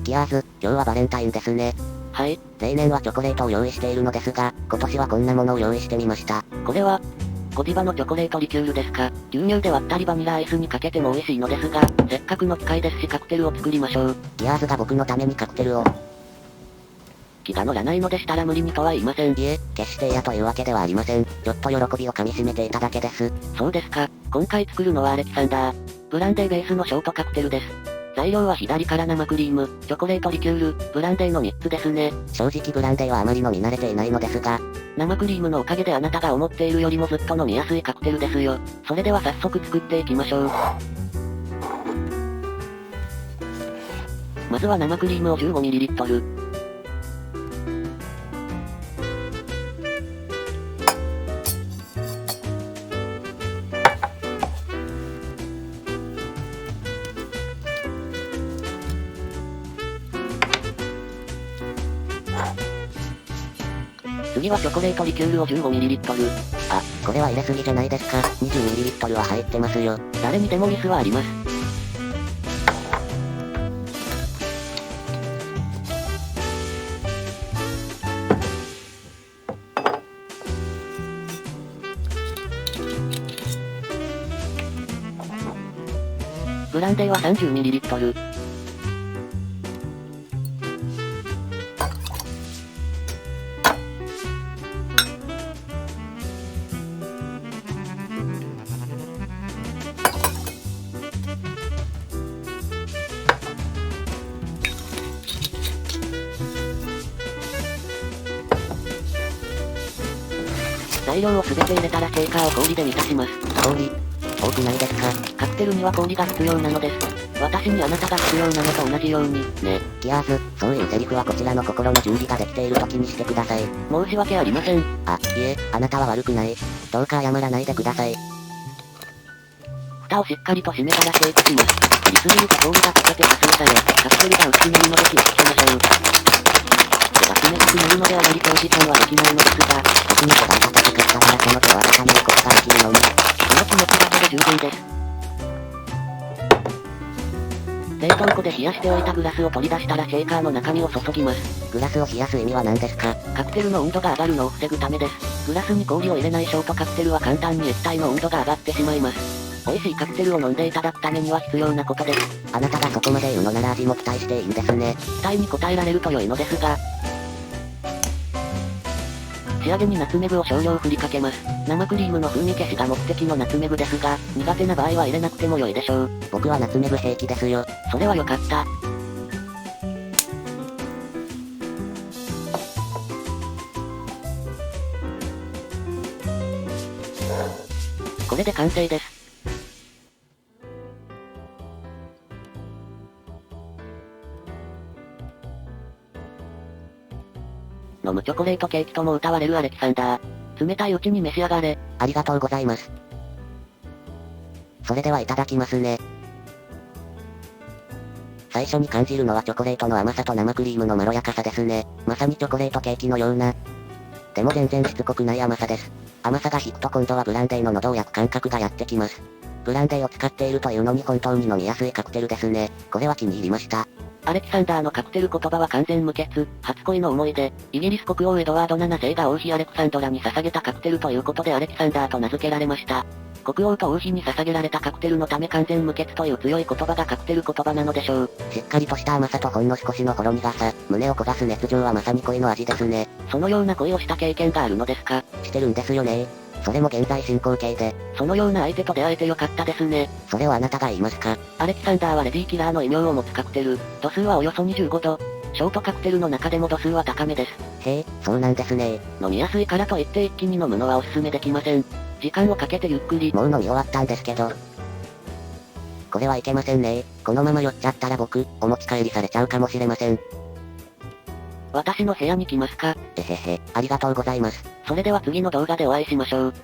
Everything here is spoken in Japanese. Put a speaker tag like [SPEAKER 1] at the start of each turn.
[SPEAKER 1] ギアーズ、今日はバレンタインですね。
[SPEAKER 2] はい。
[SPEAKER 1] 例年はチョコレートを用意しているのですが、今年はこんなものを用意してみました。
[SPEAKER 2] これは、ゴディバのチョコレートリキュールですか。牛乳で割ったりバニラアイスにかけても美味しいのですが、せっかくの機会ですしカクテルを作りましょう。
[SPEAKER 1] ギアーズが僕のためにカクテルを。
[SPEAKER 2] 気が乗らないのでしたら無理にとは言いません。
[SPEAKER 1] いえ、決して嫌というわけではありません。ちょっと喜びをかみしめていただけです。
[SPEAKER 2] そうですか。今回作るのはアレキサンダー。ブランデーベースのショートカクテルです。材料は左から生クリーム、チョコレートリキュール、ブランデーの3つですね。
[SPEAKER 1] 正直ブランデーはあまり飲み慣れていないのですが、
[SPEAKER 2] 生クリームのおかげであなたが思っているよりもずっと飲みやすいカクテルですよ。それでは早速作っていきましょう。まずは生クリームを 15ml。次はチョコレートリキュールを 15ml。
[SPEAKER 1] あ、これは入れすぎじゃないですか。20ml は入ってますよ。
[SPEAKER 2] 誰にでもミスはあります。ブランデーは 30ml。材料をすべて入れたらシェーカーを氷で満たします。
[SPEAKER 1] 氷、多くないですか？
[SPEAKER 2] カクテルには氷が必要なのです。私にあなたが必要なのと同じように、ね。
[SPEAKER 1] ギアーズ、そういうセリフはこちらの心の準備ができている時にしてください。
[SPEAKER 2] 申し訳ありません。
[SPEAKER 1] あ、いえ、あなたは悪くない。どうか謝らないでください。
[SPEAKER 2] 蓋をしっかりと閉めたらシェイクします。煮すぎると氷が溶けて発生され、カクテルが薄くなるので気をつけましょう。手が冷たくなるのであまり長時間はできないのですが、
[SPEAKER 1] 特に手が温かかったらその手を温めることができるのに。
[SPEAKER 2] この気持ちだけで十分です。冷凍庫で冷やしておいたグラスを取り出したらシェーカーの中身を注ぎます。
[SPEAKER 1] グラスを冷やす意味は何ですか？
[SPEAKER 2] カクテルの温度が上がるのを防ぐためです。グラスに氷を入れないショートカクテルは簡単に液体の温度が上がってしまいます。美味しいカクテルを飲んでいただくためには必要なことです。
[SPEAKER 1] あなたがそこまで言うのなら味も期待していいんですね。
[SPEAKER 2] 期待に応えられると良いのですが、仕上げにナツメグを少量振りかけます。生クリームの風味消しが目的のナツメグですが、苦手な場合は入れなくても良いでしょう。
[SPEAKER 1] 僕はナツメグ平気ですよ。
[SPEAKER 2] それは良かった。これで完成です。飲むチョコレートケーキとも歌われるアレキサンダー。冷たいうちに召し上がれ。
[SPEAKER 1] ありがとうございます。それではいただきますね。最初に感じるのはチョコレートの甘さと生クリームのまろやかさですね。まさにチョコレートケーキのような。でも全然しつこくない甘さです。甘さが引くと今度はブランデーの喉を焼く感覚がやってきます。ブランデーを使っているというのに本当に飲みやすいカクテルですね。これは気に入りました。
[SPEAKER 2] アレキサンダーのカクテル言葉は完全無欠、初恋の思い出、イギリス国王エドワード7世が王妃アレクサンドラに捧げたカクテルということでアレキサンダーと名付けられました。国王と王妃に捧げられたカクテルのため完全無欠という強い言葉がカクテル言葉なのでしょう。
[SPEAKER 1] しっかりとした甘さとほんの少しのほろ苦さ、胸を焦がす熱情はまさに恋の味ですね。
[SPEAKER 2] そのような恋をした経験があるのですか？
[SPEAKER 1] してるんですよね。それも現在進行形で。
[SPEAKER 2] そのような相手と出会えてよかったですね。
[SPEAKER 1] それをあなたが言いますか？
[SPEAKER 2] アレキサンダーはレディーキラーの異名を持つカクテル。度数はおよそ25度。ショートカクテルの中でも度数は高めです。
[SPEAKER 1] へえ、そうなんですね。
[SPEAKER 2] 飲みやすいからといって一気に飲むのはおすすめできません。時間をかけてゆっくり。
[SPEAKER 1] もう飲み終わったんですけど。これはいけませんね。このまま酔っちゃったら僕、お持ち帰りされちゃうかもしれません。
[SPEAKER 2] 私の部屋に来ますか？
[SPEAKER 1] えへへ、ありがとうございます。
[SPEAKER 2] それでは次の動画でお会いしましょう。